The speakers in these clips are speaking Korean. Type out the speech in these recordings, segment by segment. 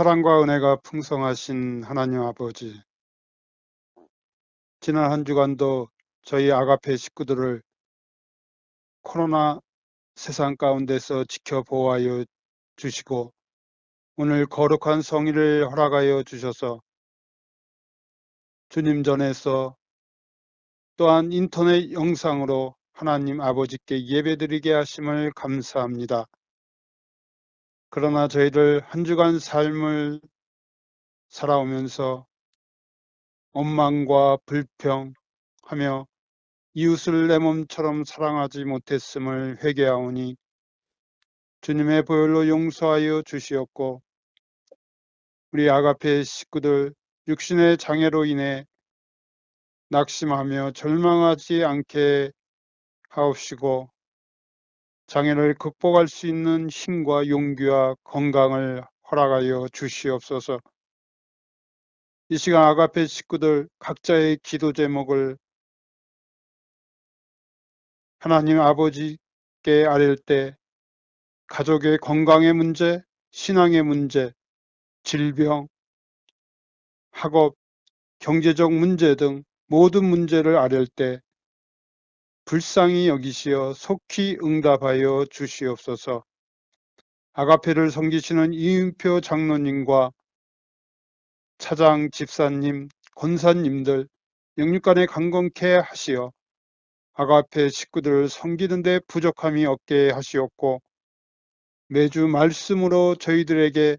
사랑과 은혜가 풍성하신 하나님 아버지, 지난 한 주간도 저희 아가페 식구들을 코로나 세상 가운데서 지켜보호하여 주시고 오늘 거룩한 성의를 허락하여 주셔서 주님 전에서 또한 인터넷 영상으로 하나님 아버지께 예배드리게 하심을 감사합니다. 그러나 저희들 한 주간 삶을 살아오면서 원망과 불평하며 이웃을 내 몸처럼 사랑하지 못했음을 회개하오니 주님의 보혈로 용서하여 주시었고 우리 아가페 식구들 육신의 장애로 인해 낙심하며 절망하지 않게 하옵시고 장애를 극복할 수 있는 힘과 용기와 건강을 허락하여 주시옵소서. 이 시간 아가페 식구들 각자의 기도 제목을 하나님 아버지께 아뢰 때 가족의 건강의 문제, 신앙의 문제, 질병, 학업, 경제적 문제 등 모든 문제를 아뢰 때 불쌍히 여기시어 속히 응답하여 주시옵소서. 아가페를 섬기시는 이윤표 장로님과 차장 집사님, 권사님들 영육간에 강건케 하시어 아가페 식구들을 섬기는 데 부족함이 없게 하시옵고 매주 말씀으로 저희들에게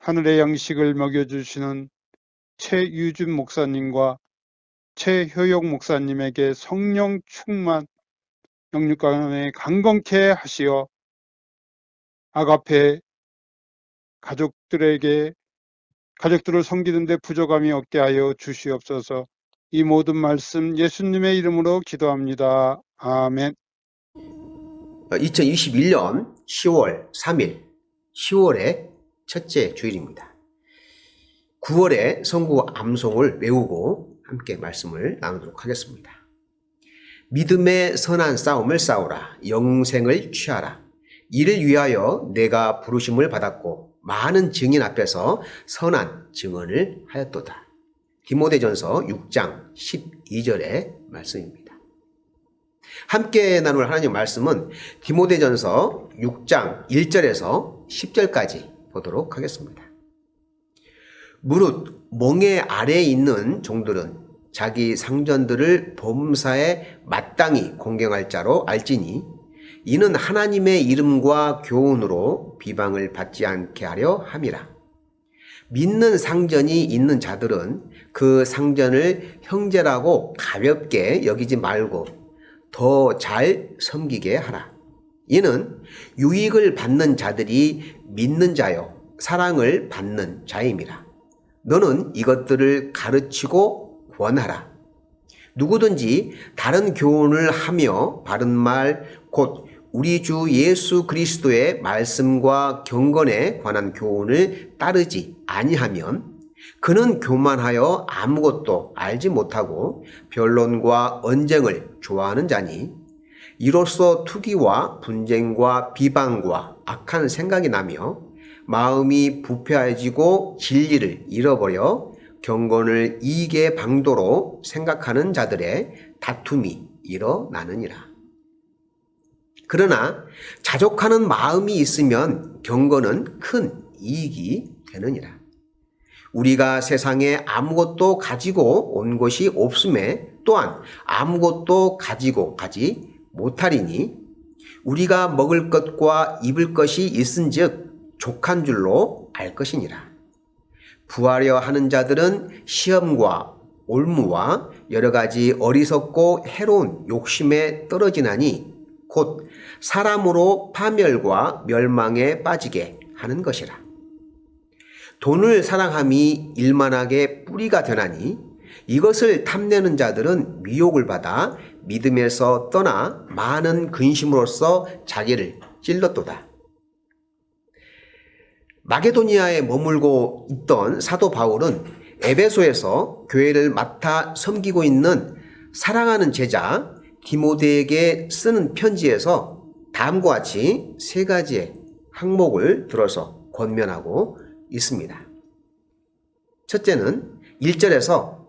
하늘의 양식을 먹여주시는 최유준 목사님과 최효용 목사님에게 성령 충만 영육간에 강건케 하시어 아가페 가족들을 섬기는 데 부족함이 없게 하여 주시옵소서. 이 모든 말씀 예수님의 이름으로 기도합니다. 아멘. 2021년 10월 3일, 10월의 첫째 주일입니다. 9월의 성구 암송을 외우고 함께 말씀을 나누도록 하겠습니다. 믿음의 선한 싸움을 싸우라. 영생을 취하라. 이를 위하여 내가 부르심을 받았고 많은 증인 앞에서 선한 증언을 하였도다. 디모데전서 6장 12절의 말씀입니다. 함께 나눌 하나님의 말씀은 디모데전서 6장 1절에서 10절까지 보도록 하겠습니다. 무릇 멍에 아래에 있는 종들은 자기 상전들을 범사에 마땅히 공경할 자로 알지니 이는 하나님의 이름과 교훈으로 비방을 받지 않게 하려 함이라. 믿는 상전이 있는 자들은 그 상전을 형제라고 가볍게 여기지 말고 더 잘 섬기게 하라. 이는 유익을 받는 자들이 믿는 자요 사랑을 받는 자임이라. 너는 이것들을 가르치고 권하라. 누구든지 다른 교훈을 하며 바른 말 곧 우리 주 예수 그리스도의 말씀과 경건에 관한 교훈을 따르지 아니하면 그는 교만하여 아무것도 알지 못하고 변론과 언쟁을 좋아하는 자니 이로써 투기와 분쟁과 비방과 악한 생각이 나며 마음이 부패해지고 진리를 잃어버려 경건을 이익의 방도로 생각하는 자들의 다툼이 일어나느니라. 그러나 자족하는 마음이 있으면 경건은 큰 이익이 되느니라. 우리가 세상에 아무것도 가지고 온 것이 없음에 또한 아무것도 가지고 가지 못하리니 우리가 먹을 것과 입을 것이 있은즉 족한 줄로 알 것이니라. 부하려 하는 자들은 시험과 올무와 여러 가지 어리석고 해로운 욕심에 떨어지나니 곧 사람으로 파멸과 멸망에 빠지게 하는 것이라. 돈을 사랑함이 일만하게 뿌리가 되나니 이것을 탐내는 자들은 미혹을 받아 믿음에서 떠나 많은 근심으로써 자기를 찔렀도다. 마게도니아에 머물고 있던 사도 바울은 에베소에서 교회를 맡아 섬기고 있는 사랑하는 제자 디모데에게 쓰는 편지에서 다음과 같이 세 가지의 항목을 들어서 권면하고 있습니다. 첫째는 1절에서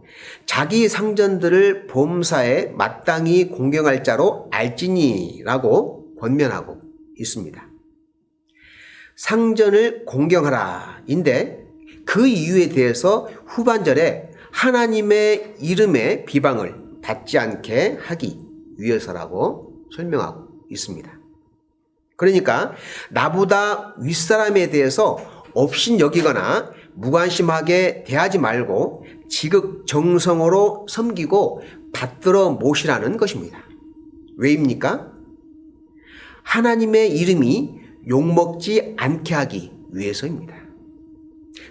자기 상전들을 범사에 마땅히 공경할 자로 알지니라고 권면하고 있습니다. 상전을 공경하라 인데 그 이유에 대해서 후반절에 하나님의 이름의 비방을 받지 않게 하기 위해서라고 설명하고 있습니다. 그러니까 나보다 윗사람에 대해서 업신 여기거나 무관심하게 대하지 말고 지극정성으로 섬기고 받들어 모시라는 것입니다. 왜입니까? 하나님의 이름이 욕먹지 않게 하기 위해서입니다.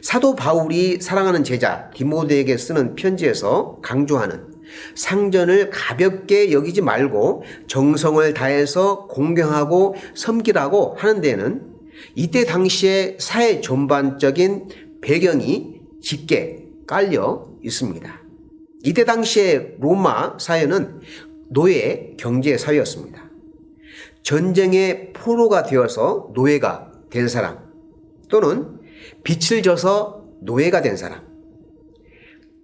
사도 바울이 사랑하는 제자 디모데에게 쓰는 편지에서 강조하는 상전을 가볍게 여기지 말고 정성을 다해서 공경하고 섬기라고 하는 데에는 이때 당시의 사회 전반적인 배경이 짙게 깔려 있습니다. 이때 당시의 로마 사회는 노예 경제 사회였습니다. 전쟁의 포로가 되어서 노예가 된 사람, 또는 빚을 져서 노예가 된 사람,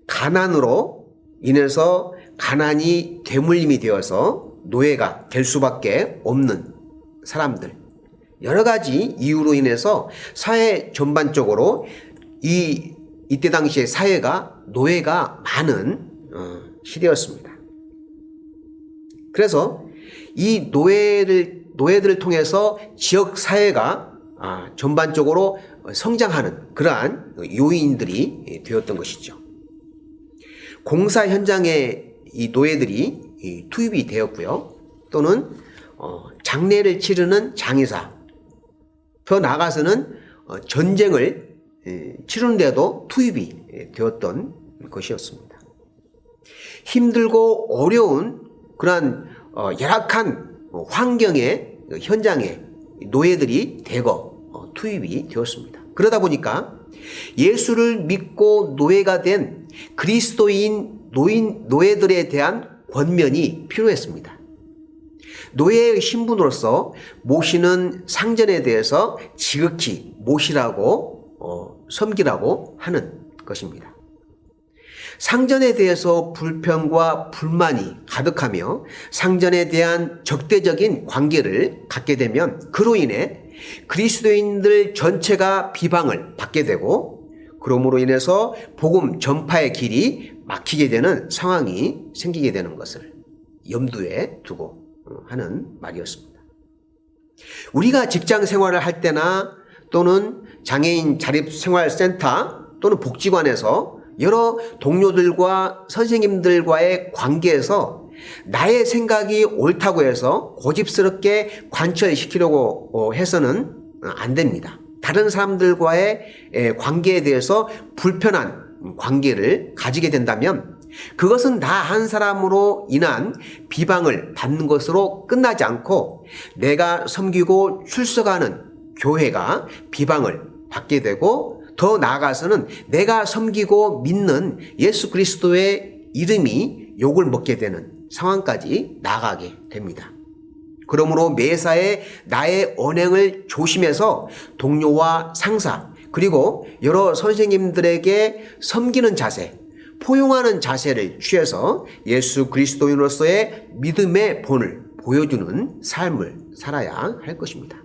가난으로 인해서 가난이 대물림이 되어서 노예가 될 수밖에 없는 사람들, 여러 가지 이유로 인해서 사회 전반적으로 이때 당시의 사회가 노예가 많은 시대였습니다. 그래서 이 노예들을 통해서 지역 사회가 전반적으로 성장하는 그러한 요인들이 되었던 것이죠. 공사 현장에 이 노예들이 투입이 되었고요. 또는 장례를 치르는 장의사, 더 나아가서는 전쟁을 치르는 데도 투입이 되었던 것이었습니다. 힘들고 어려운 그러한 열악한 환경의 현장에 노예들이 대거 투입이 되었습니다. 그러다 보니까 예수를 믿고 노예가 된 그리스도인 노예들에 대한 권면이 필요했습니다. 노예의 신분으로서 모시는 상전에 대해서 지극히 모시라고 섬기라고 하는 것입니다. 상전에 대해서 불평과 불만이 가득하며 상전에 대한 적대적인 관계를 갖게 되면 그로 인해 그리스도인들 전체가 비방을 받게 되고 그러므로 인해서 복음 전파의 길이 막히게 되는 상황이 생기게 되는 것을 염두에 두고 하는 말이었습니다. 우리가 직장 생활을 할 때나 또는 장애인 자립생활센터 또는 복지관에서 여러 동료들과 선생님들과의 관계에서 나의 생각이 옳다고 해서 고집스럽게 관철시키려고 해서는 안 됩니다. 다른 사람들과의 관계에 대해서 불편한 관계를 가지게 된다면 그것은 나 한 사람으로 인한 비방을 받는 것으로 끝나지 않고 내가 섬기고 출석하는 교회가 비방을 받게 되고 더 나아가서는 내가 섬기고 믿는 예수 그리스도의 이름이 욕을 먹게 되는 상황까지 나아가게 됩니다. 그러므로 매사에 나의 언행을 조심해서 동료와 상사 그리고 여러 선생님들에게 섬기는 자세, 포용하는 자세를 취해서 예수 그리스도인으로서의 믿음의 본을 보여주는 삶을 살아야 할 것입니다.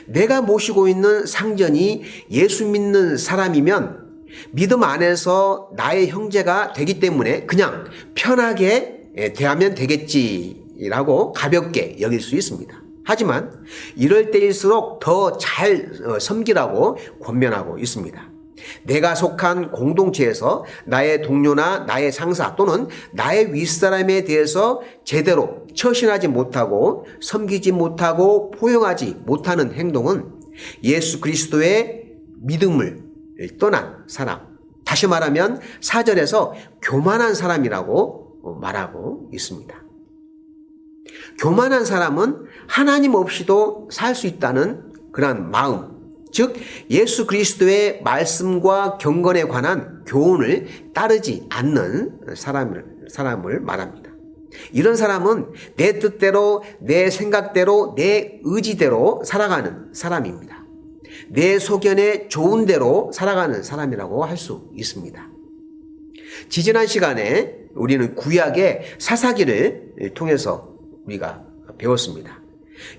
내가 모시고 있는 상전이 예수 믿는 사람이면 믿음 안에서 나의 형제가 되기 때문에 그냥 편하게 대하면 되겠지라고 가볍게 여길 수 있습니다. 하지만 이럴 때일수록 더 잘 섬기라고 권면하고 있습니다. 내가 속한 공동체에서 나의 동료나 나의 상사 또는 나의 윗사람에 대해서 제대로 처신하지 못하고 섬기지 못하고 포용하지 못하는 행동은 예수 그리스도의 믿음을 떠난 사람, 다시 말하면 4절에서 교만한 사람이라고 말하고 있습니다. 교만한 사람은 하나님 없이도 살 수 있다는 그러한 마음, 즉 예수 그리스도의 말씀과 경건에 관한 교훈을 따르지 않는 사람을 말합니다. 이런 사람은 내 뜻대로, 내 생각대로, 내 의지대로 살아가는 사람입니다. 내 소견에 좋은 대로 살아가는 사람이라고 할 수 있습니다. 지지난 시간에 우리는 구약의 사사기를 통해서 우리가 배웠습니다.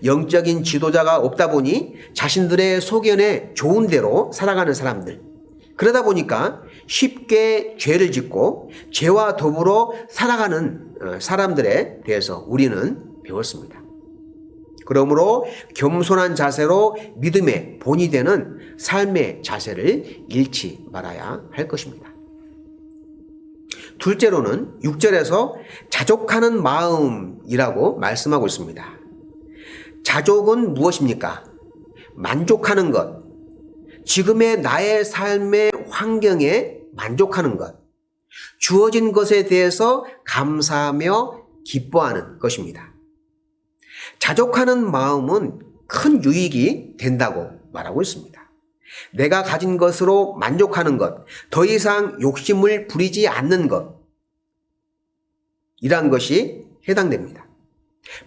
영적인 지도자가 없다 보니 자신들의 소견에 좋은 대로 살아가는 사람들, 그러다 보니까 쉽게 죄를 짓고 죄와 더불어 살아가는 사람들에 대해서 우리는 배웠습니다. 그러므로 겸손한 자세로 믿음의 본이 되는 삶의 자세를 잃지 말아야 할 것입니다. 둘째로는 6절에서 자족하는 마음이라고 말씀하고 있습니다. 자족은 무엇입니까? 만족하는 것, 지금의 나의 삶의 환경에 만족하는 것, 주어진 것에 대해서 감사하며 기뻐하는 것입니다. 자족하는 마음은 큰 유익이 된다고 말하고 있습니다. 내가 가진 것으로 만족하는 것, 더 이상 욕심을 부리지 않는 것, 이란 것이 해당됩니다.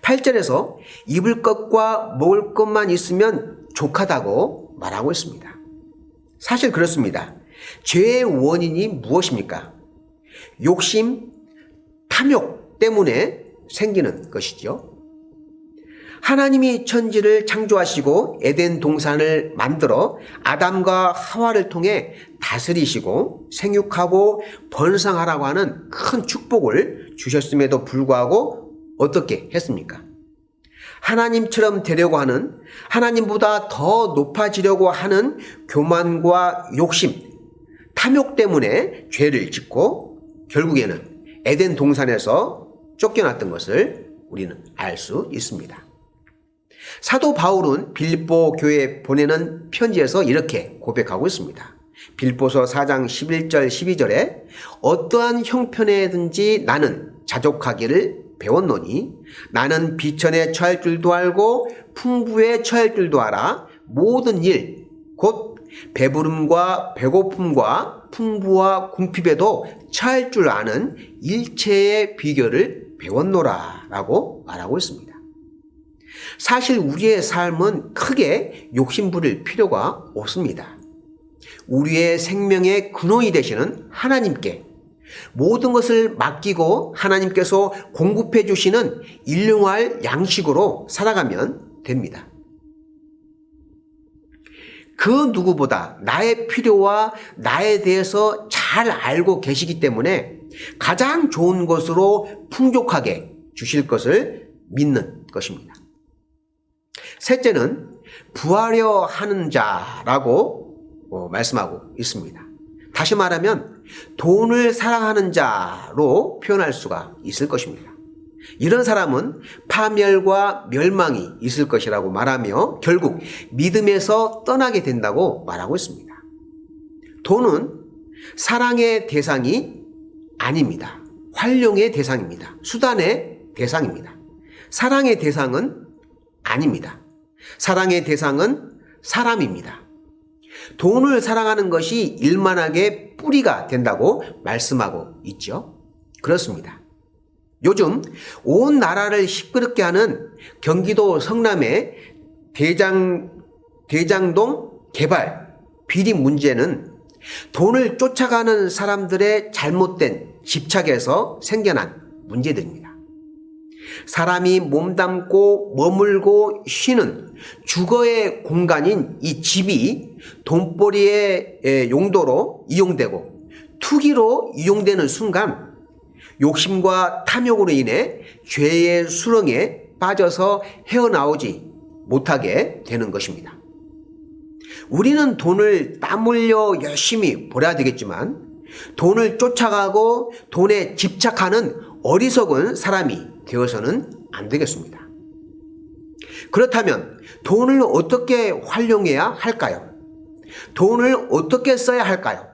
8절에서 입을 것과 먹을 것만 있으면 족하다고 말하고 있습니다. 사실 그렇습니다. 죄의 원인이 무엇입니까? 욕심, 탐욕 때문에 생기는 것이죠. 하나님이 천지를 창조하시고 에덴 동산을 만들어 아담과 하와를 통해 다스리시고 생육하고 번성하라고 하는 큰 축복을 주셨음에도 불구하고 어떻게 했습니까? 하나님처럼 되려고 하는, 하나님보다 더 높아지려고 하는 교만과 욕심, 탐욕 때문에 죄를 짓고 결국에는 에덴 동산에서 쫓겨났던 것을 우리는 알 수 있습니다. 사도 바울은 빌립보 교회에 보내는 편지에서 이렇게 고백하고 있습니다. 빌립보서 4장 11절 12절에 어떠한 형편에든지 나는 자족하기를 배웠노니 나는 비천에 처할 줄도 알고 풍부에 처할 줄도 알아 모든 일 곧 배부름과 배고픔과 풍부와 궁핍에도 처할 줄 아는 일체의 비결을 배웠노라 라고 말하고 있습니다. 사실 우리의 삶은 크게 욕심부릴 필요가 없습니다. 우리의 생명의 근원이 되시는 하나님께 모든 것을 맡기고 하나님께서 공급해 주시는 일용할 양식으로 살아가면 됩니다. 그 누구보다 나의 필요와 나에 대해서 잘 알고 계시기 때문에 가장 좋은 것으로 풍족하게 주실 것을 믿는 것입니다. 셋째는 부하려 하는 자라고 말씀하고 있습니다. 다시 말하면 돈을 사랑하는 자로 표현할 수가 있을 것입니다. 이런 사람은 파멸과 멸망이 있을 것이라고 말하며 결국 믿음에서 떠나게 된다고 말하고 있습니다. 돈은 사랑의 대상이 아닙니다. 활용의 대상입니다. 수단의 대상입니다. 사랑의 대상은 아닙니다. 사랑의 대상은 사람입니다. 돈을 사랑하는 것이 일만하게 뿌리가 된다고 말씀하고 있죠. 그렇습니다. 요즘 온 나라를 시끄럽게 하는 경기도 성남의 대장동 개발 비리 문제는 돈을 쫓아가는 사람들의 잘못된 집착에서 생겨난 문제들입니다. 사람이 몸담고 머물고 쉬는 주거의 공간인 이 집이 돈벌이의 용도로 이용되고 투기로 이용되는 순간 욕심과 탐욕으로 인해 죄의 수렁에 빠져서 헤어나오지 못하게 되는 것입니다. 우리는 돈을 땀 흘려 열심히 벌어야 되겠지만 돈을 쫓아가고 돈에 집착하는 어리석은 사람이 되어서는 안 되겠습니다. 그렇다면 돈을 어떻게 활용해야 할까요? 돈을 어떻게 써야 할까요?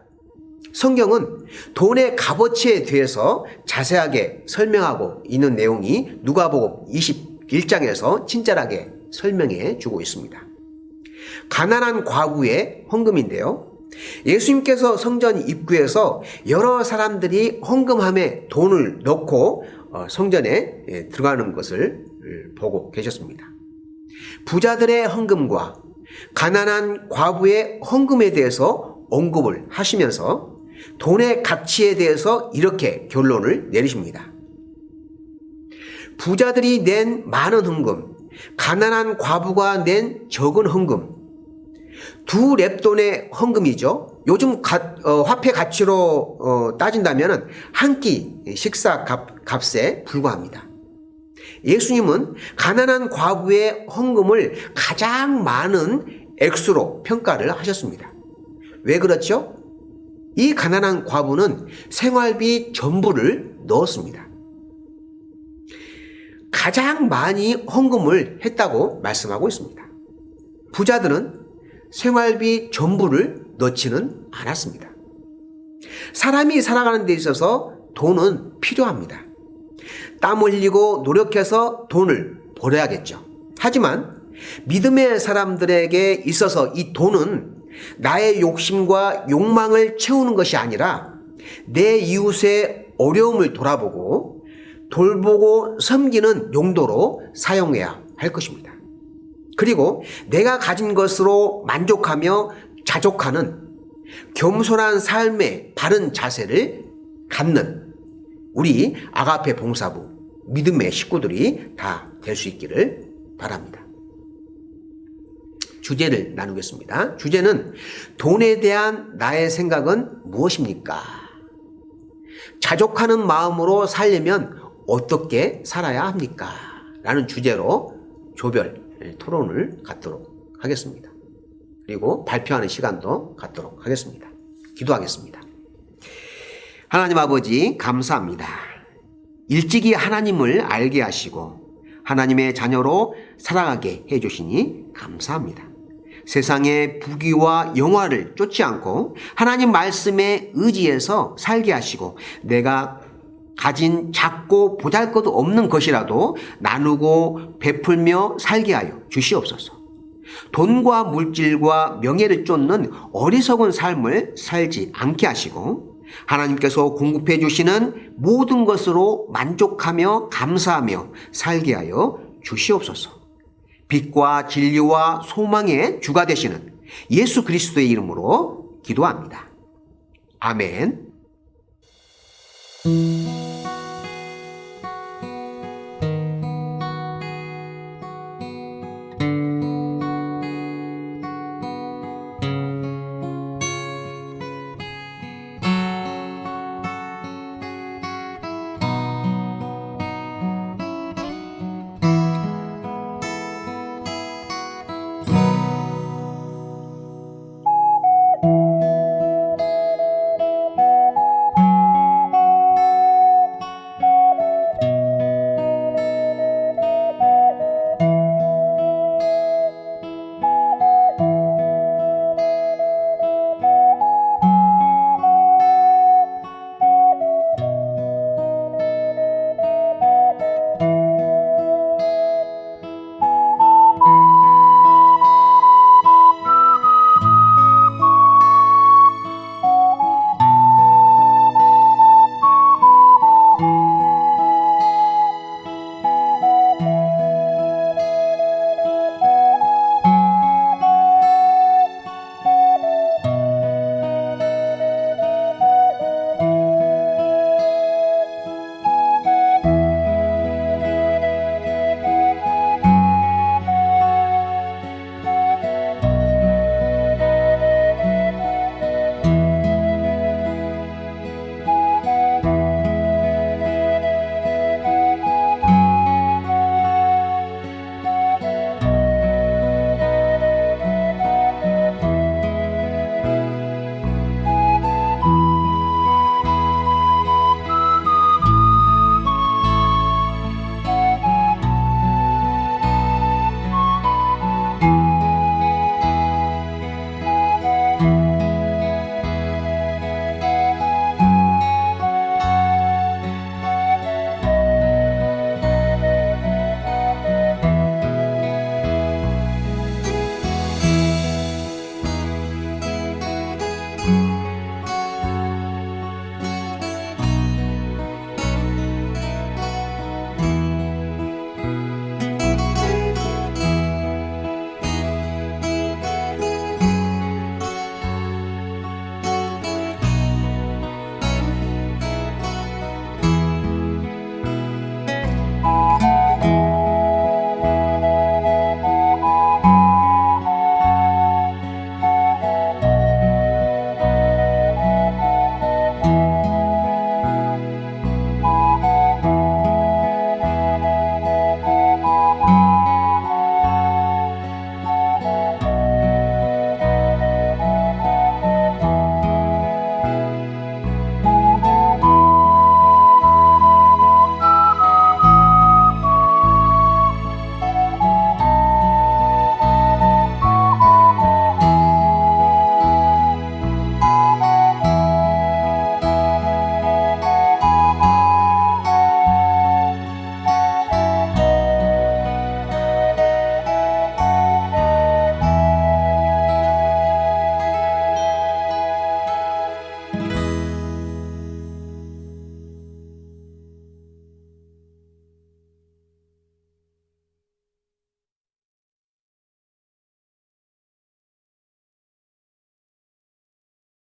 성경은 돈의 값어치에 대해서 자세하게 설명하고 있는 내용이 누가복음 21장에서 친절하게 설명해 주고 있습니다. 가난한 과부의 헌금인데요. 예수님께서 성전 입구에서 여러 사람들이 헌금함에 돈을 넣고 성전에 들어가는 것을 보고 계셨습니다. 부자들의 헌금과 가난한 과부의 헌금에 대해서 언급을 하시면서 돈의 가치에 대해서 이렇게 결론을 내리십니다. 부자들이 낸 많은 헌금, 가난한 과부가 낸 적은 헌금, 두 렙돈의 헌금이죠. 요즘 화폐 가치로 따진다면 한 끼 식사 값에 불과합니다. 예수님은 가난한 과부의 헌금을 가장 많은 액수로 평가를 하셨습니다. 왜 그렇죠? 이 가난한 과부는 생활비 전부를 넣었습니다. 가장 많이 헌금을 했다고 말씀하고 있습니다. 부자들은 생활비 전부를 넣지는 않았습니다. 사람이 살아가는 데 있어서 돈은 필요합니다. 땀 흘리고 노력해서 돈을 벌어야겠죠. 하지만 믿음의 사람들에게 있어서 이 돈은 나의 욕심과 욕망을 채우는 것이 아니라 내 이웃의 어려움을 돌아보고 돌보고 섬기는 용도로 사용해야 할 것입니다. 그리고 내가 가진 것으로 만족하며 자족하는 겸손한 삶의 바른 자세를 갖는 우리 아가페 봉사부 믿음의 식구들이 다 될 수 있기를 바랍니다. 주제를 나누겠습니다. 주제는 돈에 대한 나의 생각은 무엇입니까? 자족하는 마음으로 살려면 어떻게 살아야 합니까? 라는 주제로 조별 토론을 갖도록 하겠습니다. 그리고 발표하는 시간도 갖도록 하겠습니다. 기도하겠습니다. 하나님 아버지 감사합니다. 일찍이 하나님을 알게 하시고 하나님의 자녀로 살아가게 해주시니 감사합니다. 세상의 부귀와 영화를 쫓지 않고 하나님 말씀에 의지해서 살게 하시고 내가 가진 작고 보잘것 없는 것이라도 나누고 베풀며 살게 하여 주시옵소서. 돈과 물질과 명예를 쫓는 어리석은 삶을 살지 않게 하시고 하나님께서 공급해 주시는 모든 것으로 만족하며 감사하며 살게 하여 주시옵소서. 빛과 진리와 소망의 주가 되시는 예수 그리스도의 이름으로 기도합니다. 아멘.